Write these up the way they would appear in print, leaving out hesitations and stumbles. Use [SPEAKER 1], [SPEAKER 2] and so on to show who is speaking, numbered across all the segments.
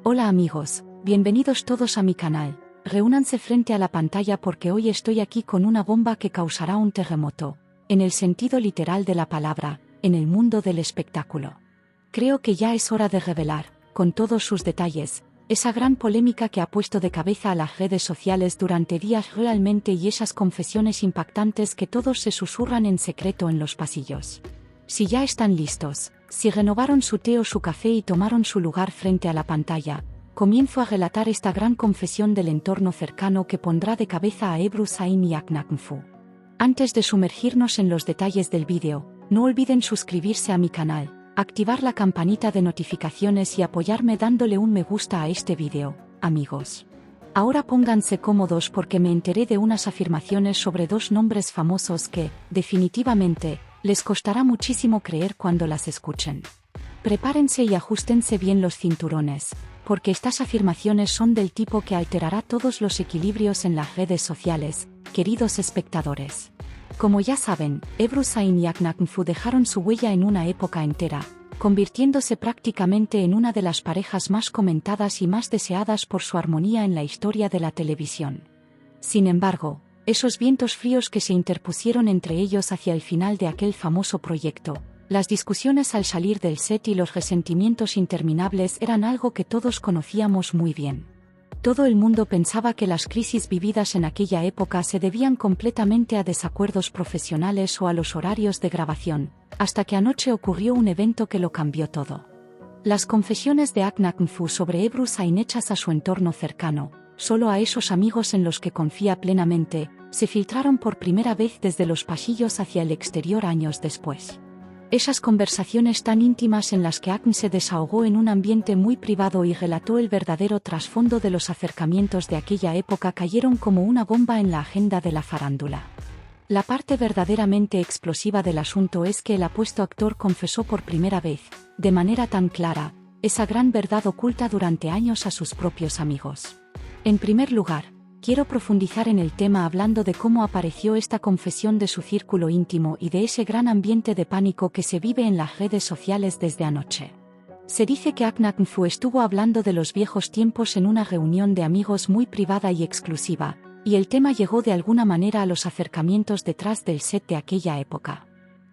[SPEAKER 1] Hola amigos, bienvenidos todos a mi canal. Reúnanse frente a la pantalla porque hoy estoy aquí con una bomba que causará un terremoto, en el sentido literal de la palabra, en el mundo del espectáculo. Creo que ya es hora de revelar, con todos sus detalles, esa gran polémica que ha puesto de cabeza a las redes sociales durante días realmente y esas confesiones impactantes que todos se susurran en secreto en los pasillos. Si ya están listos, si renovaron su té o su café y tomaron su lugar frente a la pantalla, comienzo a relatar esta gran confesión del entorno cercano que pondrá de cabeza a Ebru Zayn y Akhenaten Fu. Antes de sumergirnos en los detalles del vídeo, no olviden suscribirse a mi canal, activar la campanita de notificaciones y apoyarme dándole un me gusta a este vídeo, amigos. Ahora pónganse cómodos porque me enteré de unas afirmaciones sobre dos nombres famosos que, definitivamente, les costará muchísimo creer cuando las escuchen. Prepárense y ajustense bien los cinturones, porque estas afirmaciones son del tipo que alterará todos los equilibrios en las redes sociales, queridos espectadores. Como ya saben, Ebru Zayn y Akhenaten Fu dejaron su huella en una época entera, convirtiéndose prácticamente en una de las parejas más comentadas y más deseadas por su armonía en la historia de la televisión. Sin embargo, esos vientos fríos que se interpusieron entre ellos hacia el final de aquel famoso proyecto, las discusiones al salir del set y los resentimientos interminables eran algo que todos conocíamos muy bien. Todo el mundo pensaba que las crisis vividas en aquella época se debían completamente a desacuerdos profesionales o a los horarios de grabación, hasta que anoche ocurrió un evento que lo cambió todo. Las confesiones de Akhenaten Fu sobre Ebru Zayn hechas a su entorno cercano, solo a esos amigos en los que confía plenamente, se filtraron por primera vez desde los pasillos hacia el exterior años después. Esas conversaciones tan íntimas en las que Akhenaten se desahogó en un ambiente muy privado y relató el verdadero trasfondo de los acercamientos de aquella época cayeron como una bomba en la agenda de la farándula. La parte verdaderamente explosiva del asunto es que el apuesto actor confesó por primera vez, de manera tan clara, esa gran verdad oculta durante años a sus propios amigos. En primer lugar, quiero profundizar en el tema hablando de cómo apareció esta confesión de su círculo íntimo y de ese gran ambiente de pánico que se vive en las redes sociales desde anoche. Se dice que Akhenaten Fu estuvo hablando de los viejos tiempos en una reunión de amigos muy privada y exclusiva, y el tema llegó de alguna manera a los acercamientos detrás del set de aquella época.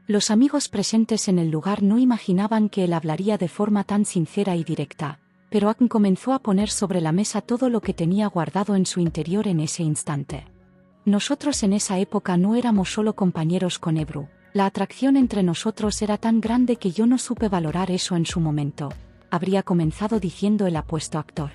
[SPEAKER 1] Los amigos presentes en el lugar no imaginaban que él hablaría de forma tan sincera y directa, pero Akhenaten comenzó a poner sobre la mesa todo lo que tenía guardado en su interior en ese instante. Nosotros en esa época no éramos solo compañeros con Ebru, la atracción entre nosotros era tan grande que yo no supe valorar eso en su momento, habría comenzado diciendo el apuesto actor.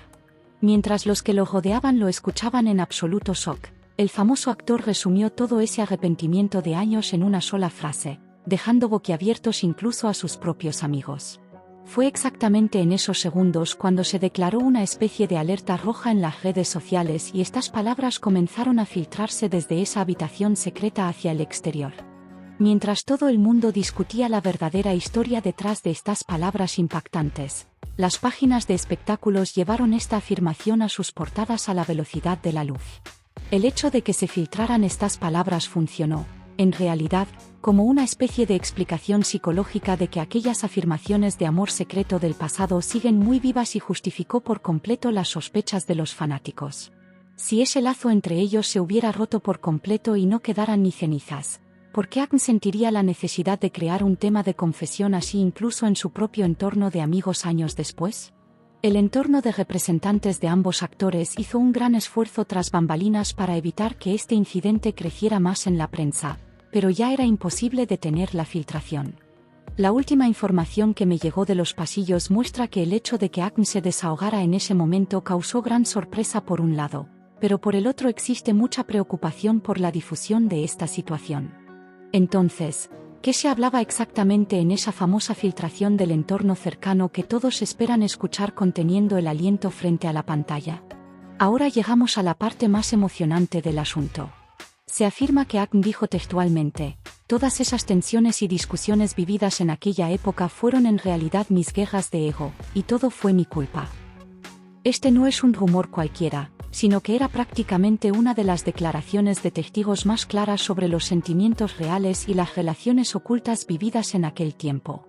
[SPEAKER 1] Mientras los que lo rodeaban lo escuchaban en absoluto shock, el famoso actor resumió todo ese arrepentimiento de años en una sola frase, dejando boquiabiertos incluso a sus propios amigos. Fue exactamente en esos segundos cuando se declaró una especie de alerta roja en las redes sociales y estas palabras comenzaron a filtrarse desde esa habitación secreta hacia el exterior. Mientras todo el mundo discutía la verdadera historia detrás de estas palabras impactantes, las páginas de espectáculos llevaron esta afirmación a sus portadas a la velocidad de la luz. El hecho de que se filtraran estas palabras funcionó, en realidad, como una especie de explicación psicológica de que aquellas afirmaciones de amor secreto del pasado siguen muy vivas y justificó por completo las sospechas de los fanáticos. Si ese lazo entre ellos se hubiera roto por completo y no quedaran ni cenizas, ¿por qué Akhenaten sentiría la necesidad de crear un tema de confesión así incluso en su propio entorno de amigos años después? El entorno de representantes de ambos actores hizo un gran esfuerzo tras bambalinas para evitar que este incidente creciera más en la prensa, pero ya era imposible detener la filtración. La última información que me llegó de los pasillos muestra que el hecho de que Akhenaten se desahogara en ese momento causó gran sorpresa por un lado, pero por el otro existe mucha preocupación por la difusión de esta situación. Entonces, ¿qué se hablaba exactamente en esa famosa filtración del entorno cercano que todos esperan escuchar conteniendo el aliento frente a la pantalla? Ahora llegamos a la parte más emocionante del asunto. Se afirma que Akhenaten dijo textualmente: todas esas tensiones y discusiones vividas en aquella época fueron en realidad mis guerras de ego, y todo fue mi culpa. Este no es un rumor cualquiera, sino que era prácticamente una de las declaraciones de testigos más claras sobre los sentimientos reales y las relaciones ocultas vividas en aquel tiempo.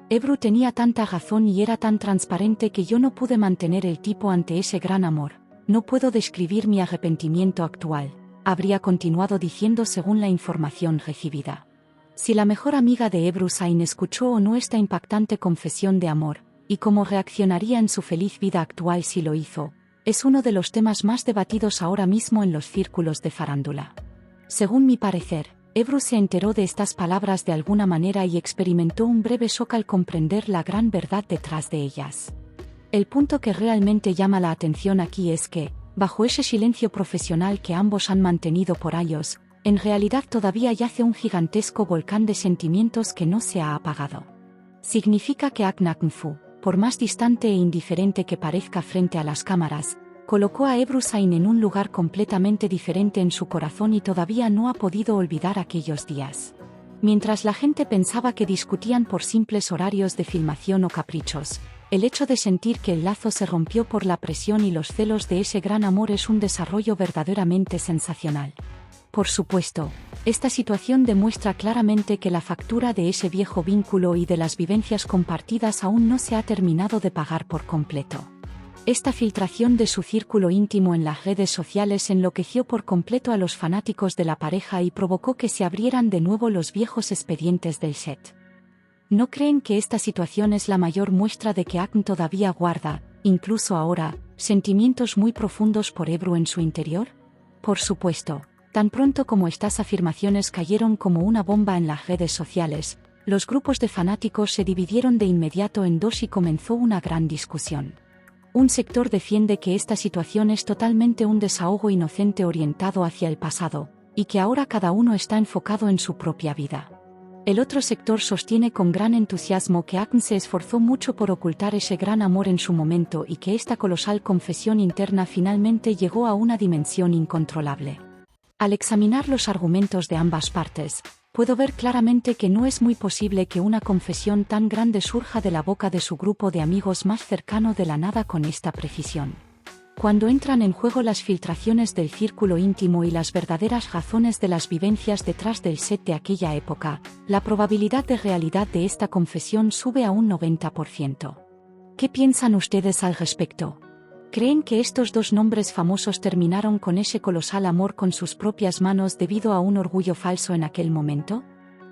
[SPEAKER 1] Ebru tenía tanta razón y era tan transparente que yo no pude mantener el tipo ante ese gran amor. No puedo describir mi arrepentimiento actual, habría continuado diciendo según la información recibida. Si la mejor amiga de Ebru Sain escuchó o no esta impactante confesión de amor, y cómo reaccionaría en su feliz vida actual si lo hizo, es uno de los temas más debatidos ahora mismo en los círculos de farándula. Según mi parecer, Ebru se enteró de estas palabras de alguna manera y experimentó un breve shock al comprender la gran verdad detrás de ellas. El punto que realmente llama la atención aquí es que, bajo ese silencio profesional que ambos han mantenido por años, en realidad todavía yace un gigantesco volcán de sentimientos que no se ha apagado. Significa que Ahn Nak-fu, por más distante e indiferente que parezca frente a las cámaras, colocó a Ebru Sain en un lugar completamente diferente en su corazón y todavía no ha podido olvidar aquellos días. Mientras la gente pensaba que discutían por simples horarios de filmación o caprichos, el hecho de sentir que el lazo se rompió por la presión y los celos de ese gran amor es un desarrollo verdaderamente sensacional. Por supuesto, esta situación demuestra claramente que la factura de ese viejo vínculo y de las vivencias compartidas aún no se ha terminado de pagar por completo. Esta filtración de su círculo íntimo en las redes sociales enloqueció por completo a los fanáticos de la pareja y provocó que se abrieran de nuevo los viejos expedientes del set. ¿No creen que esta situación es la mayor muestra de que Ahn todavía guarda, incluso ahora, sentimientos muy profundos por Ebru en su interior? Por supuesto, tan pronto como estas afirmaciones cayeron como una bomba en las redes sociales, los grupos de fanáticos se dividieron de inmediato en dos y comenzó una gran discusión. Un sector defiende que esta situación es totalmente un desahogo inocente orientado hacia el pasado, y que ahora cada uno está enfocado en su propia vida. El otro sector sostiene con gran entusiasmo que Ahn se esforzó mucho por ocultar ese gran amor en su momento y que esta colosal confesión interna finalmente llegó a una dimensión incontrolable. Al examinar los argumentos de ambas partes, puedo ver claramente que no es muy posible que una confesión tan grande surja de la boca de su grupo de amigos más cercano de la nada con esta precisión. Cuando entran en juego las filtraciones del círculo íntimo y las verdaderas razones de las vivencias detrás del set de aquella época, la probabilidad de realidad de esta confesión sube a un 90%. ¿Qué piensan ustedes al respecto? ¿Creen que estos dos nombres famosos terminaron con ese colosal amor con sus propias manos debido a un orgullo falso en aquel momento?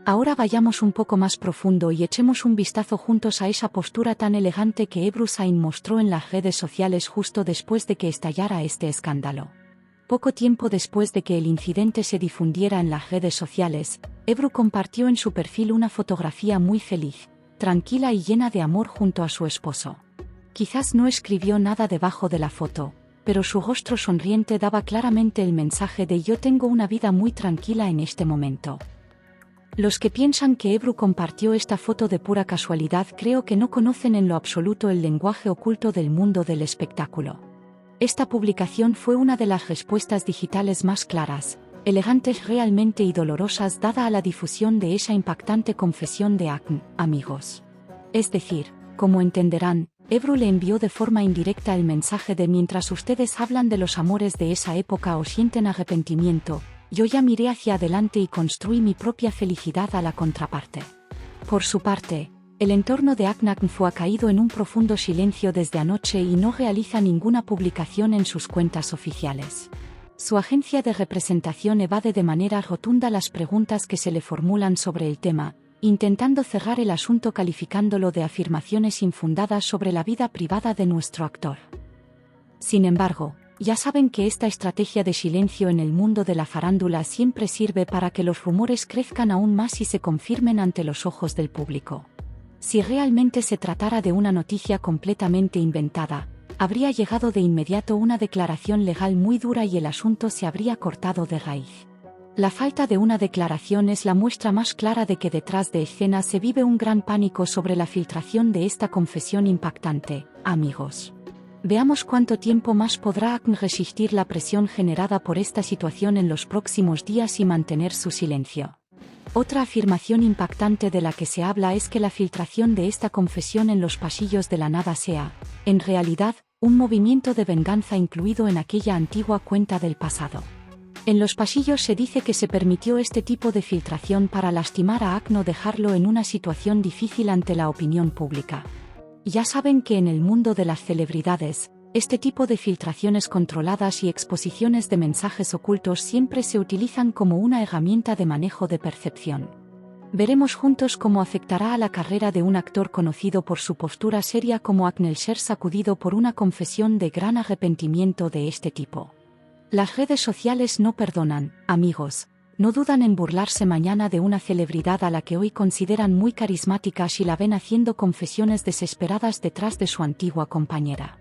[SPEAKER 1] Ahora vayamos un poco más profundo y echemos un vistazo juntos a esa postura tan elegante que Ebru Sain mostró en las redes sociales justo después de que estallara este escándalo. Poco tiempo después de que el incidente se difundiera en las redes sociales, Ebru compartió en su perfil una fotografía muy feliz, tranquila y llena de amor junto a su esposo. Quizás no escribió nada debajo de la foto, pero su rostro sonriente daba claramente el mensaje de "yo tengo una vida muy tranquila en este momento". Los que piensan que Ebru compartió esta foto de pura casualidad creo que no conocen en lo absoluto el lenguaje oculto del mundo del espectáculo. Esta publicación fue una de las respuestas digitales más claras, elegantes realmente y dolorosas dada a la difusión de esa impactante confesión de Ahn, amigos. Es decir, como entenderán, Ebru le envió de forma indirecta el mensaje de "mientras ustedes hablan de los amores de esa época o sienten arrepentimiento, yo ya miré hacia adelante y construí mi propia felicidad a la contraparte". Por su parte, el entorno de Ahn Nak-fu ha caído en un profundo silencio desde anoche y no realiza ninguna publicación en sus cuentas oficiales. Su agencia de representación evade de manera rotunda las preguntas que se le formulan sobre el tema, intentando cerrar el asunto calificándolo de afirmaciones infundadas sobre la vida privada de nuestro actor. Sin embargo, ya saben que esta estrategia de silencio en el mundo de la farándula siempre sirve para que los rumores crezcan aún más y se confirmen ante los ojos del público. Si realmente se tratara de una noticia completamente inventada, habría llegado de inmediato una declaración legal muy dura y el asunto se habría cortado de raíz. La falta de una declaración es la muestra más clara de que detrás de escena se vive un gran pánico sobre la filtración de esta confesión impactante, amigos. Veamos cuánto tiempo más podrá Ahn resistir la presión generada por esta situación en los próximos días y mantener su silencio. Otra afirmación impactante de la que se habla es que la filtración de esta confesión en los pasillos de la nada sea, en realidad, un movimiento de venganza incluido en aquella antigua cuenta del pasado. En los pasillos se dice que se permitió este tipo de filtración para lastimar a Akn o dejarlo en una situación difícil ante la opinión pública. Ya saben que en el mundo de las celebridades, este tipo de filtraciones controladas y exposiciones de mensajes ocultos siempre se utilizan como una herramienta de manejo de percepción. Veremos juntos cómo afectará a la carrera de un actor conocido por su postura seria como Akn el ser sacudido por una confesión de gran arrepentimiento de este tipo. Las redes sociales no perdonan, amigos. No dudan en burlarse mañana de una celebridad a la que hoy consideran muy carismática si la ven haciendo confesiones desesperadas detrás de su antigua compañera.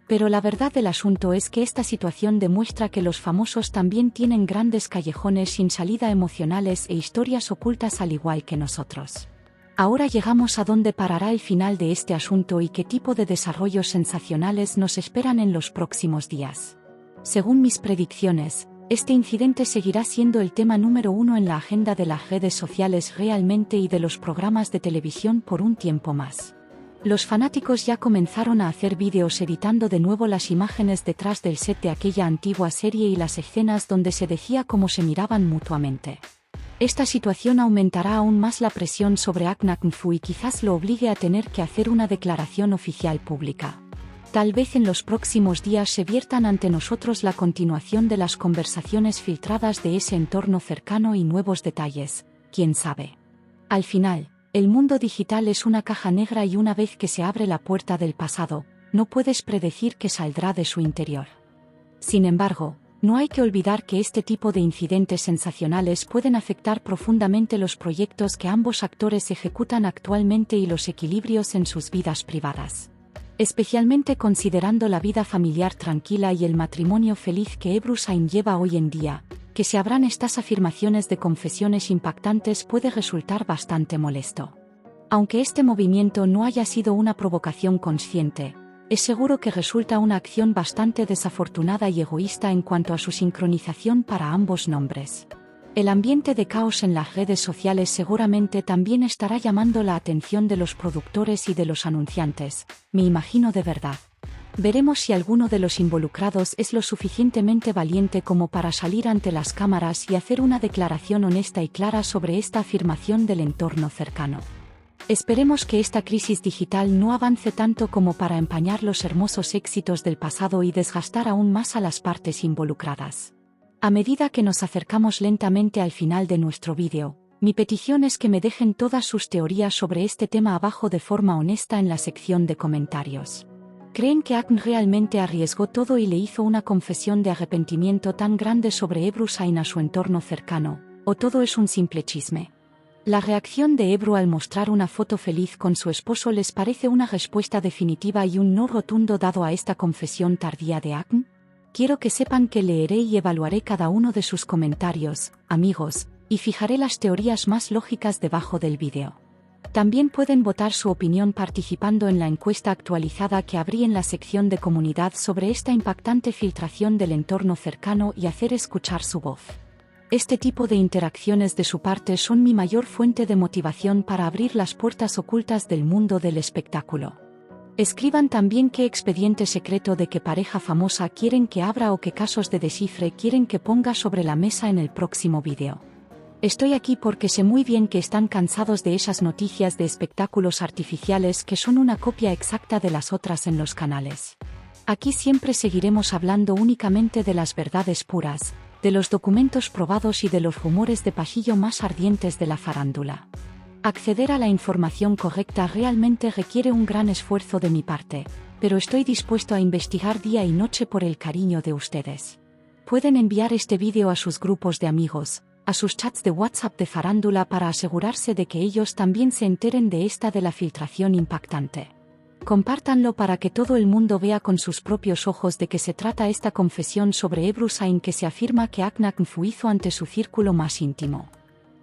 [SPEAKER 1] Pero la verdad del asunto es que esta situación demuestra que los famosos también tienen grandes callejones sin salida emocionales e historias ocultas al igual que nosotros. Ahora llegamos a dónde parará el final de este asunto y qué tipo de desarrollos sensacionales nos esperan en los próximos días. Según mis predicciones, este incidente seguirá siendo el tema número 1 en la agenda de las redes sociales realmente y de los programas de televisión por un tiempo más. Los fanáticos ya comenzaron a hacer vídeos editando de nuevo las imágenes detrás del set de aquella antigua serie y las escenas donde se decía cómo se miraban mutuamente. Esta situación aumentará aún más la presión sobre Akn Aknfu y quizás lo obligue a tener que hacer una declaración oficial pública. Tal vez en los próximos días se viertan ante nosotros la continuación de las conversaciones filtradas de ese entorno cercano y nuevos detalles, quién sabe. Al final, el mundo digital es una caja negra y una vez que se abre la puerta del pasado, no puedes predecir qué saldrá de su interior. Sin embargo, no hay que olvidar que este tipo de incidentes sensacionales pueden afectar profundamente los proyectos que ambos actores ejecutan actualmente y los equilibrios en sus vidas privadas. Especialmente considerando la vida familiar tranquila y el matrimonio feliz que Ebru Şahin lleva hoy en día, que se abran estas afirmaciones de confesiones impactantes puede resultar bastante molesto. Aunque este movimiento no haya sido una provocación consciente, es seguro que resulta una acción bastante desafortunada y egoísta en cuanto a su sincronización para ambos nombres. El ambiente de caos en las redes sociales seguramente también estará llamando la atención de los productores y de los anunciantes, me imagino de verdad. Veremos si alguno de los involucrados es lo suficientemente valiente como para salir ante las cámaras y hacer una declaración honesta y clara sobre esta afirmación del entorno cercano. Esperemos que esta crisis digital no avance tanto como para empañar los hermosos éxitos del pasado y desgastar aún más a las partes involucradas. A medida que nos acercamos lentamente al final de nuestro vídeo, mi petición es que me dejen todas sus teorías sobre este tema abajo de forma honesta en la sección de comentarios. ¿Creen que Akn realmente arriesgó todo y le hizo una confesión de arrepentimiento tan grande sobre Ebru Şahin a su entorno cercano, o todo es un simple chisme? La reacción de Ebru al mostrar una foto feliz con su esposo les parece una respuesta definitiva y un no rotundo dado a esta confesión tardía de Akn. Quiero que sepan que leeré y evaluaré cada uno de sus comentarios, amigos, y fijaré las teorías más lógicas debajo del vídeo. También pueden votar su opinión participando en la encuesta actualizada que abrí en la sección de comunidad sobre esta impactante filtración del entorno cercano y hacer escuchar su voz. Este tipo de interacciones de su parte son mi mayor fuente de motivación para abrir las puertas ocultas del mundo del espectáculo. Escriban también qué expediente secreto de qué pareja famosa quieren que abra o qué casos de descifre quieren que ponga sobre la mesa en el próximo vídeo. Estoy aquí porque sé muy bien que están cansados de esas noticias de espectáculos artificiales que son una copia exacta de las otras en los canales. Aquí siempre seguiremos hablando únicamente de las verdades puras, de los documentos probados y de los rumores de pasillo más ardientes de la farándula. Acceder a la información correcta realmente requiere un gran esfuerzo de mi parte, pero estoy dispuesto a investigar día y noche por el cariño de ustedes. Pueden enviar este vídeo a sus grupos de amigos, a sus chats de WhatsApp de farándula para asegurarse de que ellos también se enteren de la filtración impactante. Compártanlo para que todo el mundo vea con sus propios ojos de qué se trata esta confesión sobre Ebru Şahin que se afirma que Akn Aknfu hizo ante su círculo más íntimo.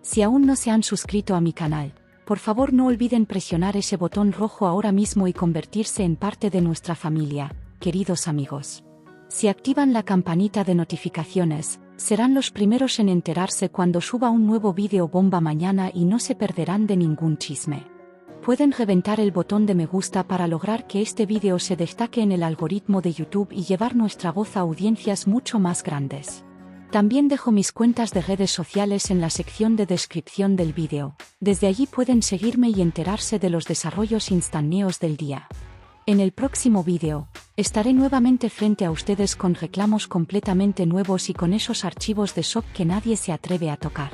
[SPEAKER 1] Si aún no se han suscrito a mi canal, por favor no olviden presionar ese botón rojo ahora mismo y convertirse en parte de nuestra familia, queridos amigos. Si activan la campanita de notificaciones, serán los primeros en enterarse cuando suba un nuevo vídeo bomba mañana y no se perderán de ningún chisme. Pueden reventar el botón de me gusta para lograr que este vídeo se destaque en el algoritmo de YouTube y llevar nuestra voz a audiencias mucho más grandes. También dejo mis cuentas de redes sociales en la sección de descripción del vídeo. Desde allí pueden seguirme y enterarse de los desarrollos instantáneos del día. En el próximo vídeo, estaré nuevamente frente a ustedes con reclamos completamente nuevos y con esos archivos de SOC que nadie se atreve a tocar.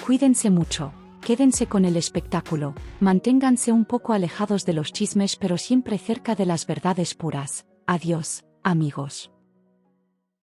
[SPEAKER 1] Cuídense mucho, quédense con el espectáculo, manténganse un poco alejados de los chismes pero siempre cerca de las verdades puras. Adiós, amigos.